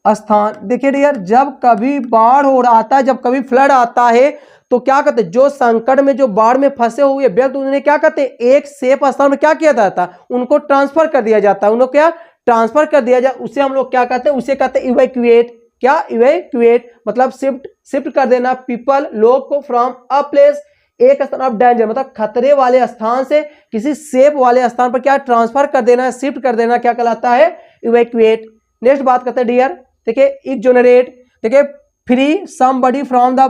स्थान। देखिए डियर, जब कभी बाढ़ हो रहा आता है, जब कभी फ्लड आता है, तो क्या कहते हैं, जो संकट में, जो बाढ़ में फंसे हुए व्यक्ति, उन्हें क्या कहते हैं, एक सेफ स्थान में क्या किया जाता है, उनको ट्रांसफर कर दिया जाता है, उनको क्या ट्रांसफर कर दिया जाए, उसे हम लोग क्या कहते हैं, उसे कहते हैं इवैक्यूएट। क्या, इवैक्यूएट मतलब शिफ्ट कर देना पीपल, लोग को, फ्रॉम अ प्लेस, एक स्थान ऑफ डेंजर मतलब खतरे वाले स्थान से किसी सेफ वाले स्थान पर क्या ट्रांसफर कर देना, शिफ्ट कर देना, क्या कहलाता है, इवैक्यूएट। नेक्स्ट बात करते हैं डियर, देखिए एक्सोनरेट। देखिए free somebody from the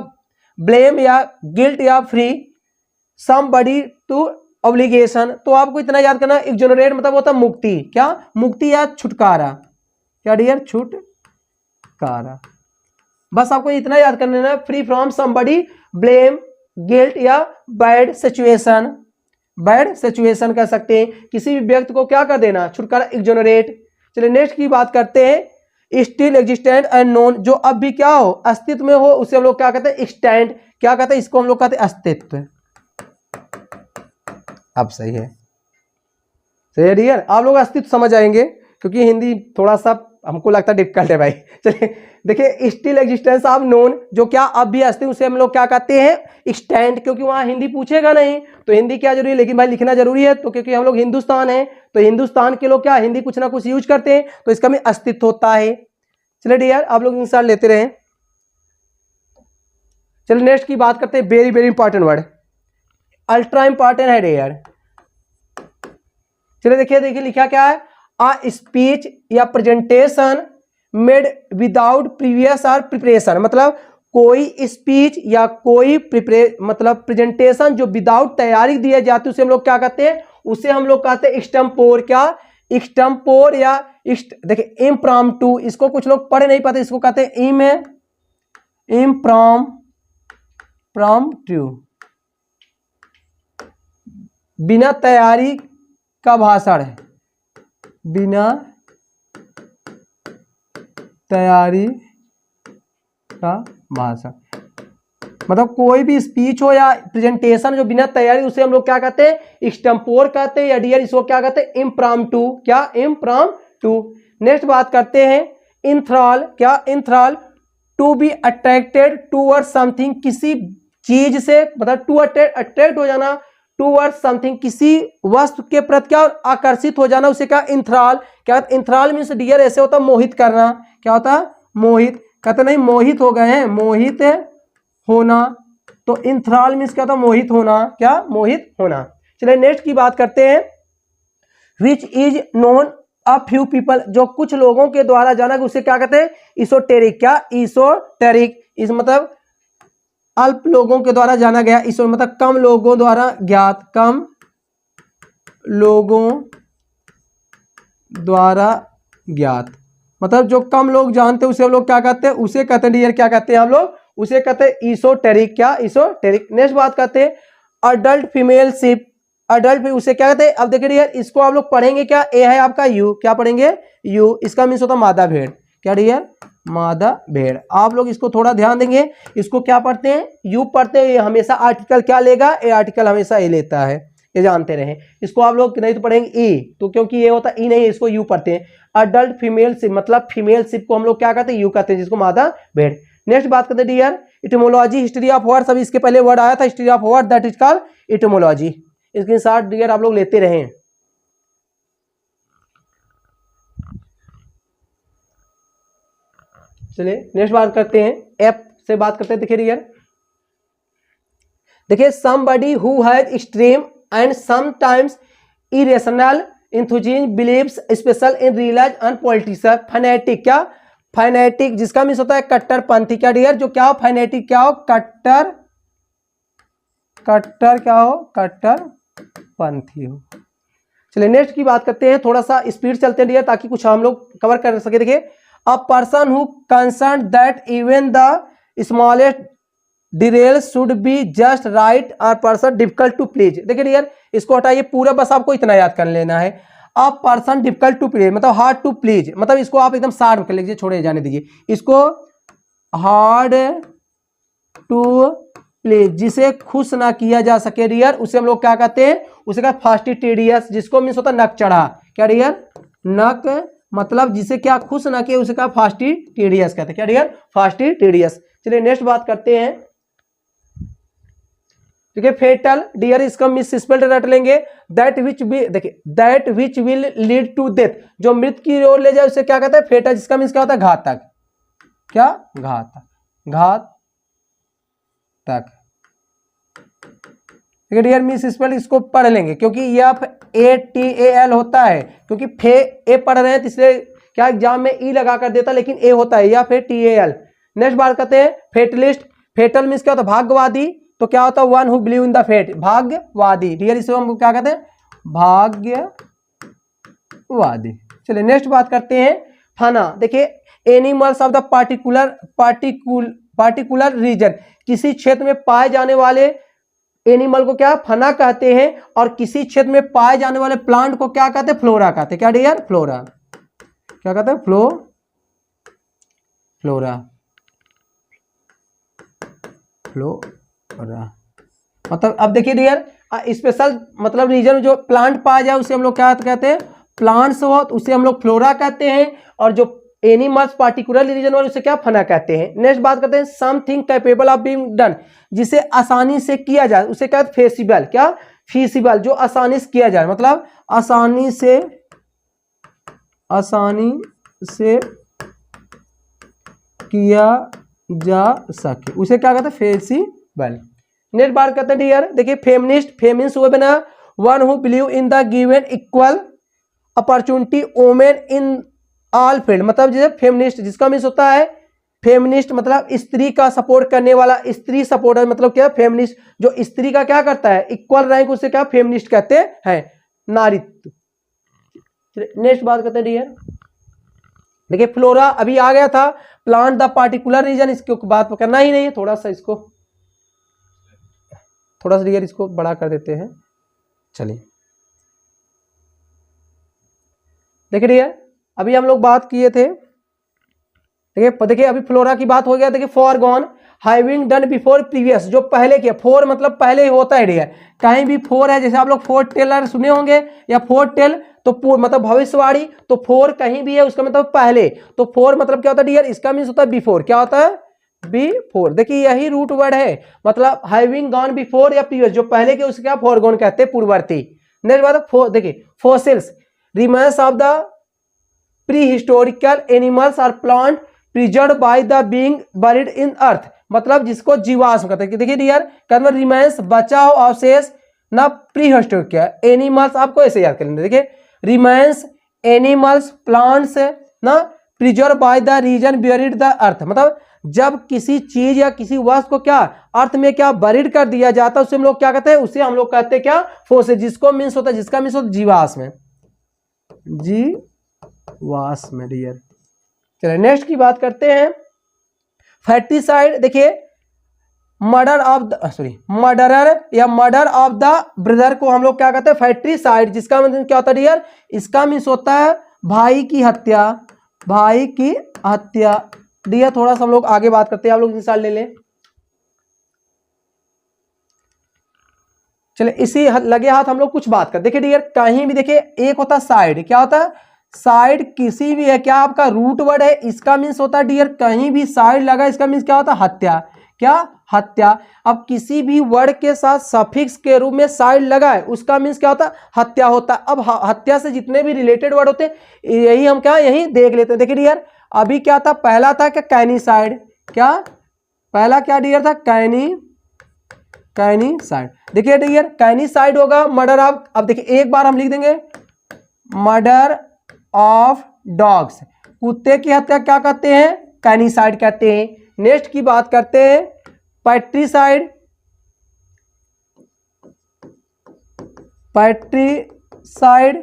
blame या गिल्ट, या फ्री समबडी टू ऑब्लिगेशन। तो आपको इतना याद करना, एक्सोनरेट मतलब होता है मुक्ति। क्या, मुक्ति या छुटकारा। क्या डियर, छुटकारा। बस आपको इतना याद करना है, free from somebody blame, guilt या बैड सिचुएशन। बैड सिचुएशन कह सकते हैं, किसी भी व्यक्ति को क्या कर देना, छुटकारा, एक्सोनरेट। चलिए नेक्स्ट की बात करते हैं, स्टिल एग्जिस्टेंट एंड नोन, जो अब भी क्या हो, अस्तित्व में हो, उसे हम लोग क्या कहते हैं, एक्सटेंट। क्या कहते हैं, इसको हम लोग कहते हैं अस्तित्व। अब सही है, सही है डियर, आप लोग अस्तित्व समझ आएंगे, क्योंकि हिंदी थोड़ा सा हमको लगता है डिफिकल्ट है भाई। चलिए देखिए, स्टिल एग्जिस्टेंस ऑफ नोन, जो क्या अब भी अस्तित्व, उसे हम लोग क्या कहते हैं, एक्सटेंट। क्योंकि वहां हिंदी पूछेगा नहीं, तो हिंदी क्या जरूरी है, लेकिन भाई लिखना जरूरी है, तो क्योंकि हम लोग हिंदुस्तान है, तो हिंदुस्तान के लोग क्या हिंदी कुछ ना कुछ यूज करते हैं, तो इसका में अस्तित्व होता है। चलिए डियर, आप लोग इंसान लेते रहे। चलिए नेक्स्ट की बात करते हैं, very very important word, ultra important है डियर। चलिए देखिए, देखिए लिखा क्या है, आ स्पीच या प्रेजेंटेशन मेड विदाउट प्रीवियस और प्रिपरेशन, मतलब कोई स्पीच या कोई मतलब प्रेजेंटेशन जो विदाउट तैयारी दिया जाती है, उसे हम लोग क्या कहते हैं, उसे हम लोग कहते हैं एक्सटेम्पोर। क्या, एक्सटेम्पोर या देखिए इम्प्रॉम्प्टू, इसको कुछ लोग पढ़ नहीं पाते, इसको कहते हैं इम्प्रॉम्प्टू, बिना तैयारी का भाषण है, बिना तैयारी का भाषण, मतलब कोई भी स्पीच हो या प्रेजेंटेशन जो बिना तैयारी, उसे हम लोग क्या कहते हैं, एक्सटेम्पोर कहते हैं, या डियर इसको क्या कहते हैं, इम्प्रॉम्प्टू। क्या, इम्प्रॉम्प्टू। नेक्स्ट बात करते हैं, इंथ्रॉल। क्या, enthral, to be attracted toward something, किसी चीज से, मतलब टू अट्रैक्ट हो जाना, टूवर्ड समथिंग, किसी वस्तु के प्रति क्या आकर्षित हो जाना, उसे क्या, इंथ्रॉल। क्या, इंथ्रॉल मीन्स डियर ऐसे होता है मोहित करना। क्या होता है, मोहित, कहते नहीं मोहित हो गए हैं, मोहित होना, तो इंथ्रॉल मीन्स क्या होता है, मोहित होना। क्या, मोहित होना। चलिए नेक्स्ट की बात करते हैं, which is known a few people, जो कुछ लोगों के द्वारा जाना, उसे क्या कहते हैं, इsoteric। क्या, इsoteric, इस मतलब अल्प लोगों के द्वारा जाना गया, ईश्वर मतलब कम लोगों द्वारा ज्ञात, कम लोगों द्वारा ज्ञात, मतलब जो कम लोग जानते हैं, उसे हम लोग क्या कहते हैं, उसे कहते हैं डियर, क्या कहते हैं हम लोग, उसे कहते हैं इsoteric। क्या, इsoteric। नेक्स्ट बात करते हैं, अडल्ट फीमेल शिप, अडल्ट उसे क्या कहते हैं। अब देखिए डियर, इसको आप लोग पढ़ेंगे क्या, ए है आपका यू, क्या पढ़ेंगे यू, इसका मीन्स होता है मादा भेड़, क्या डियर मादा भेड़। आप लोग इसको थोड़ा ध्यान देंगे, इसको क्या पढ़ते हैं यू पढ़ते हैं, ये हमेशा आर्टिकल क्या लेगा, ए आर्टिकल हमेशा ए लेता है, ये जानते रहे। इसको आप लोग नहीं तो पढ़ेंगे ई, तो क्योंकि ये होता ई नहीं, इसको यू पढ़ते हैं। अडल्ट फीमेल शिप मतलब फीमेल शिप को हम लोग क्या कहते हैं, यू कहते हैं, जिसको मादा भेड़। नेक्स्ट बात करते हैं dear etymology, history of words. अभी इसके पहले वर्ड आया था history of word, that is called etymology. इसके साथ डियर आप लोग लेते रहे। चलिए नेक्स्ट बात करते हैं, एफ से बात करते हैं। देखिए डियर, देखिए somebody who has extreme and sometimes irrational enthusiasm believes special in religion and politics। Fanatic, क्या फैनेटिक, जिसका मीन्स होता है कट्टरपंथी, क्या डियर जो क्या हो फैनेटिक, क्या हो कट्टर, कट्टर क्या हो कट्टरपंथी हो। चलिए नेक्स्ट की बात करते हैं, थोड़ा सा स्पीड चलते हैं डियर ताकि कुछ हम लोग कवर कर सके। देखिए a person who concern that even the smallest detail should be just right और पर्सन डिफिकल्ट टू प्लीज। देखिए डियर इसको हटाइए पूरा, बस आपको इतना याद कर लेना है। A person difficult to please मतलब हार्ड टू प्लीज, मतलब इसको आप एकदम शार्ट कर लीजिए, छोड़े जाने दीजिए इसको। हार्ड टू प्लीज, जिसे खुश ना किया जा सके डियर, उसे हम लोग क्या कहते हैं, उसे कहते फास्टिटेरियस, जिसको मीन्स होता है नक चढ़ा, क्या डियर नक मतलब जिसे क्या खुश ना किया उसे क्या फास्टिटेरियस कहते हैं, क्या डियर फास्टिटेरियस। चलिए नेक्स्ट बात करते हैं, ठीक है फेटल डियर, इसका मिस स्पेल्ड रट लेंगे, दैट विच भी, देखिए that which will lead to death, जो मृत्यु की ओर ले जाए उसे क्या कहता है फेटल, जिसका मीन्स क्या होता है घातक, क्या घातक, घातक। ठीक है डियर मिस स्पेल्ड इसको पढ़ लेंगे क्योंकि FATAL होता है, क्योंकि फे ए पढ़ रहे हैं तो इसलिए क्या एग्जाम में ई लगा कर देता लेकिन ए होता है, या फिर TAL। नेक्स्ट बात करते हैं फेटलिस्ट, फेटल मीन्स क्या होता है भाग्यवादी, तो क्या होता है one who believe in the fate, भाग्यवादी डियर, इसे हम क्या कहते हैं भाग्यवादी। चलिए नेक्स्ट बात करते हैं फाना। देखिए animals of the particular reason, किसी क्षेत्र में पाए जाने वाले एनिमल को क्या फना कहते हैं, और किसी क्षेत्र में पाए जाने वाले प्लांट को क्या कहते हैं फ्लोरा कहते हैं, क्या डियर फ्लोरा, क्या कहते हैं फ्लोरा मतलब। अब देखिए डियर स्पेशल मतलब रीजन में जो प्लांट पाया जाए उसे हम लोग क्या कहते हैं प्लांट्स हो, तो उसे हम लोग फ्लोरा कहते हैं, और जो एनिमल्स पार्टिकुलर रीजन वाले उसे क्या फना कहते हैं। नेक्स्ट बात करते हैं something capable of being done, जिसे आसानी से किया जाए उसे क्या फेसिबल, क्या फीसिबल, जो आसानी से किया जाए मतलब आसानी से किया जा सके उसे क्या कहते हैं फेसिबल। नेक्स्ट बात करते हैं डियर, देखिए फेमिनिस्ट, फेमिनिस्ट वो बना one who believe in the given equal opportunity women in all field, मतलब जैसे फेमिनिस्ट जिसका मीन्स होता है फेमिनिस्ट मतलब स्त्री का सपोर्ट करने वाला, स्त्री सपोर्टर मतलब क्या फेमिनिस्ट, जो स्त्री का क्या करता है इक्वल रैंक उसे क्या फेमिनिस्ट कहते हैं नारीत्व। नेक्स्ट बात करते हैं डियर, देखिए फ्लोरा अभी आ गया था, प्लांट द पार्टिकुलर रीजन, इसकी बात करना ही नहीं है, थोड़ा सा डियर इसको बड़ा कर देते हैं। चलिए देखिए डियर अभी हम लोग बात किए थे, देखिए अभी फ्लोरा की बात हो गया। देखिए for gone having done before previous, जो पहले किया, फोर मतलब पहले ही होता है डियर, कहीं भी फोर है जैसे आप लोग फोर्थ टेलर सुने होंगे या फोर्थ टेल, तो मतलब भविष्यवाणी, तो फोर कहीं भी है उसका मतलब पहले, तो फोर मतलब क्या होता है डियर इसका मीन्स होता है बिफोर, क्या होता है बिफोर। देखिए यही रूट वर्ड है, मतलब हैविंग गॉन बिफोर या प्रीवियस, जो पहले के उसके क्या फॉर गॉन कहते हैं पूर्ववर्ती। नेक्स्ट बात देखिए fossils remains of the pre historical animals or plant preserve by the being buried in earth, मतलब जिसको जीवाश्म कहते हैं। देखिए डियर कहते हैं रिमेन्स बचाओ अवशेष ना प्री हिस्टोरिकल एनिमल्स, आपको ऐसे याद कर लेंगे। देखिए रिमेन्स एनिमल्स प्लांट्स ना preserve by the reason buried the earth, मतलब जब किसी चीज या किसी वस्तु को क्या अर्थ में क्या बरीड कर दिया जाता है उसे हम लोग क्या कहते हैं, उसे हम लोग कहते हैं क्या फोसिल, जिसको मीन्स होता है जिसका मीन्स होता है जीवाश्म, जीवाश्म डियर। चलिए नेक्स्ट की बात करते हैं फैटिसाइड। देखिए मर्डरर या मर्डर ऑफ द ब्रदर को हम लोग क्या कहते हैं, फैट्रीसाइड, जिसका मतलब क्या होता है डियर, इसका मीन्स होता है भाई की हत्या, भाई की हत्या। डियर थोड़ा सा हम लोग आगे बात करते हैं, आप लोग मिसाल ले लें। चलिए इसी लगे हाथ हम लोग कुछ बात कर, देखिए डियर कहीं भी देखिए एक होता है साइड, क्या होता है साइड, किसी भी है क्या आपका रूट वर्ड है, इसका मीन्स होता है डियर कहीं भी साइड लगा, इसका मीन्स क्या होता है हत्या, क्या हत्या। अब किसी भी वर्ड के साथ सफिक्स के रूप में साइड लगा है, उसका मीन्स क्या होता है हत्या होता है। अब हत्या से जितने भी रिलेटेड वर्ड होते हैं यही हम क्या यही देख लेते हैं। देखिए डियर अभी क्या था, पहला था क्या कैनीसाइड, क्या पहला क्या डियर था कैनीसाइड। देखिए डियर कैनीसाइड होगा मर्डर ऑफ, अब देखिए एक बार हम लिख देंगे मर्डर ऑफ डॉग्स, कुत्ते की हत्या क्या कहते हैं कैनीसाइड कहते हैं। नेक्स्ट की बात करते हैं पैट्रीसाइड, पैट्रीसाइड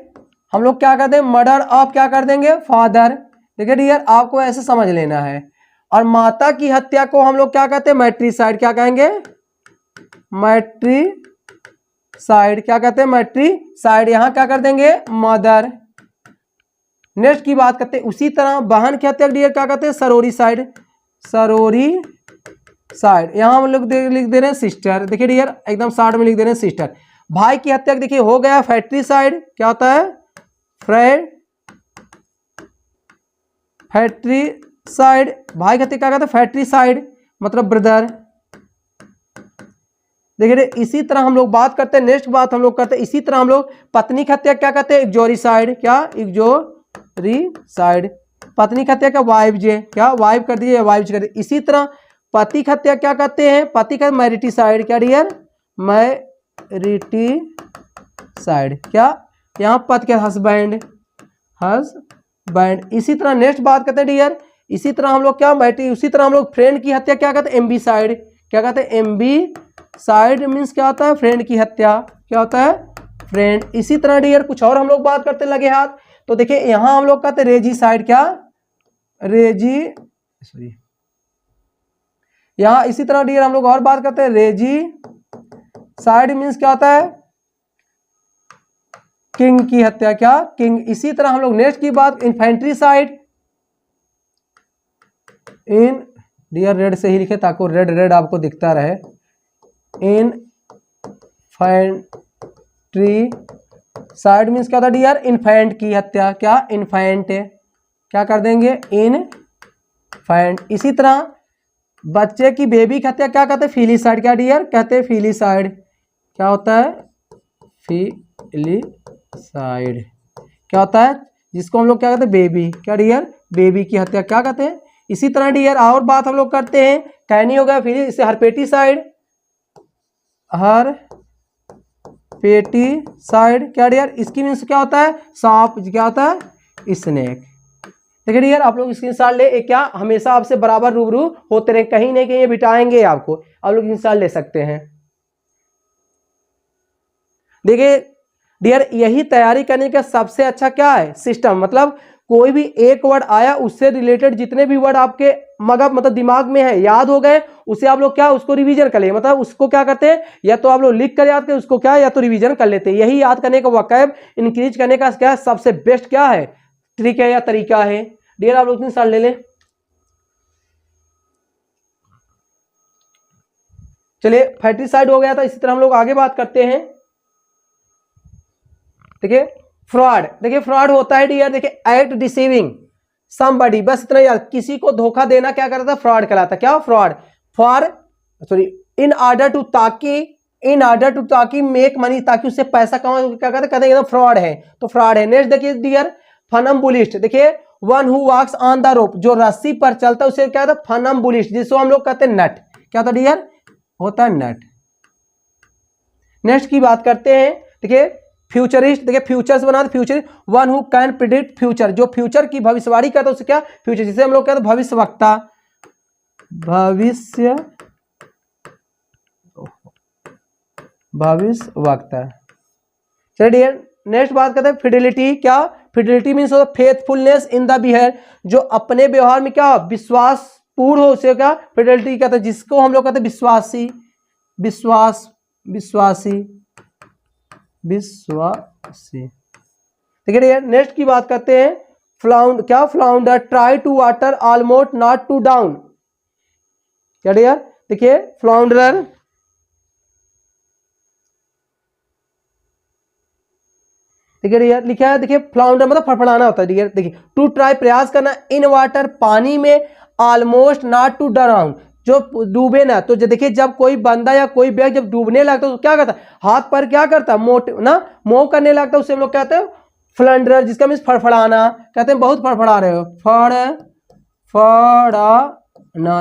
हम लोग क्या करते हैं मर्डर ऑफ क्या कर देंगे फादर। देखिए डियर आपको ऐसे समझ लेना है। और माता की हत्या को हम लोग क्या कहते हैं मैट्रीसाइड, क्या कहेंगे मैट्रीसाइड, क्या कहते हैं मैट्रीसाइड, यहां क्या कर देंगे मदर। नेक्स्ट की बात करते हैं उसी तरह बहन की हत्या डियर क्या कहते हैं सरोरीसाइड, सरोरीसाइड, यहां हम लोग लिख दे रहे हैं सिस्टर। देखिए डियर एकदम शॉर्ट में लिख दे रहे हैं सिस्टर। भाई की हत्या देखिए हो गया फैट्रीसाइड, क्या होता है फैट्रीसाइड, भाई की हत्या क्या कहते हैं फैट्रीसाइड मतलब ब्रदर। देखिए इसी तरह हम लोग बात करते हैं, नेक्स्ट बात हम लोग करते हैं इसी तरह हम लोग पत्नी की हत्या क्या कहते हैं इग्जोरीसाइड, क्या इग्जोरीसाइड, पत्नी की हत्या क्या वाइफ जे, क्या वाइफ कर दिए वाइफ कर दिए। इसी तरह पति की हत्या क्या कहते हैं, पति का मैरिटीसाइड, क्या डियर मैरिटीसाइड, क्या यहाँ पति के हस्बैंड, हस्बैंड। इसी तरह नेक्स्ट बात करते हैं डियर इसी तरह हम लोग क्या उसी तरह हम लोग फ्रेंड की हत्या क्या कहते हैं एम्बीसाइड, क्या कहते हैं एम्बीसाइड मीन्स क्या होता है फ्रेंड की हत्या, क्या होता है फ्रेंड। इसी तरह डियर कुछ और हम लोग बात करते लगे हाथ, तो देखिए यहां हम लोग कहते हैं रेजीसाइड, क्या यहां इसी तरह डियर हम लोग और बात करते हैं रेजीसाइड मीन्स क्या होता है किंग की हत्या, क्या किंग। इसी तरह हम लोग नेक्स्ट की बात इन्फेंट्रीसाइड, इन डियर रेड से ही लिखे ताकि रेड रेड आपको दिखता रहे, इन्फेंट्रीसाइड मीन्स क्या होता है डियर इन्फेंट की हत्या, क्या इन्फेंट, क्या कर देंगे इन्फेंट। इसी तरह बच्चे की बेबी की हत्या क्या कहते हैं फिलीसाइड, क्या डियर कहते हैं फिलीसाइड, क्या होता है फिलीसाइड, क्या होता है जिसको हम लोग क्या कहते हैं बेबी, क्या डियर बेबी की हत्या क्या कहते हैं। इसी तरह डियर और बात हम लोग करते हैं कैनी हो गया, फिर इसे हरपेटीसाइड, हरपेटीसाइड, क्या डियर इसकी मीन्स क्या होता है सांप, क्या होता है स्नेक। देखिए डियर आप लोग इसकी मिसाल ले, क्या हमेशा आपसे बराबर रूबरू होते रहे, कहीं नहीं कहीं बिठाएंगे आपको, आप लोग मिसाल ले सकते हैं। देखिए डियर यही तैयारी करने का सबसे अच्छा क्या है सिस्टम, मतलब कोई भी एक वर्ड आया उससे रिलेटेड जितने भी वर्ड आपके मतलब दिमाग में है याद हो गए, उसे आप लोग क्या उसको रिवीजन कर ले, मतलब उसको क्या करते हैं या तो आप लोग लिख कर याद करें उसको क्या या तो रिवीजन कर लेते हैं। यही याद करने का वकैब इंक्रीज करने का क्या सबसे बेस्ट क्या है ट्रिक है या तरीका है। डियर आप लोग इतनी साल ले लें। चलिए फैट्रीसाइड हो गया था, इसी तरह हम लोग आगे बात करते हैं। देखिए फ्रॉड, देखिए फ्रॉड होता है डियर देखिए एक्ट डिसीविंग समबडी, बस इतना याद किसी को धोखा देना क्या करता है फ्रॉड कहलाता, क्या fraud for sorry in order to ताकि मेक मनी, ताकि उससे पैसा कमाए, क्या कहते हैं फ्रॉड है तो फ्रॉड है। नेक्स्ट देखिए डियर फनम्बुलिस्ट, देखिए one who walks on the rope, जो रस्सी पर चलता है उसे क्या कहता है फनम्बुलिस्ट, जिसको हम लोग कहते हैं नट, क्या होता है डियर होता है नट। नेक्स्ट की बात करते हैं देखिए फ्यूचरिस्ट, देखिए फ्यूचर्स बना दे future, one who can predict future, जो फ्यूचर की भविष्यवाणी करता है उसे क्या फ्यूचर, जिसे हम लोग कहते हैं भविष्यवक्ता, भविष्यवक्ता। चलिए डियर नेक्स्ट बात करते हैं फिडेलिटी, क्या Fidelity means faithfulness in the behaviour, जो अपने व्यवहार में क्या विश्वास पूर्ण हो उसे क्या फिडेलिटी कहते हैं, जिसको हम लोग कहते हैं विश्वासी, विश्वासी। ठीक है, नेक्स्ट की बात करते हैं flounder try to water almost not to down. क्या डियर, देखिए फ्लाउंडर, ठीक है डियर, लिखा है देखिए फ्लाउंडर मतलब फड़फड़ाना होता है डियर। देखिए टू ट्राई प्रयास करना, इन वाटर पानी में, ऑलमोस्ट नॉट टू डाउन जो डूबे ना। तो देखिए जब कोई बंदा या कोई व्यक्ति जब डूबने लगता है तो क्या करता है, हाथ पर क्या करता है, मोह करने लगता है, उसे हम लोग कहते हैं फ्लंडर, जिसका मीन्स फड़फड़ाना। कहते हैं बहुत फड़फड़ा रहे हो, फड़फड़ाना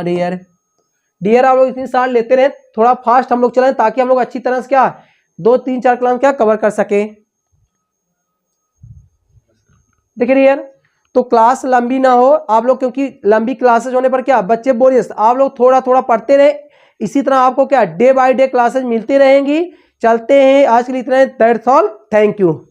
डियर। आप लोग इतनी साल लेते रहे, थोड़ा फास्ट हम लोग चलें ताकि हम लोग अच्छी तरह से क्या 2-3-4 क्लास क्या कवर कर सके। देखिए डियर, तो क्लास लंबी ना हो आप लोग, क्योंकि लंबी क्लासेस होने पर क्या बच्चे बोरियस, आप लोग थोड़ा थोड़ा पढ़ते रहे। इसी तरह आपको क्या डे बाय डे क्लासेस मिलती रहेंगी। चलते हैं, आज के लिए इतना, दैट्स ऑल, थैंक यू।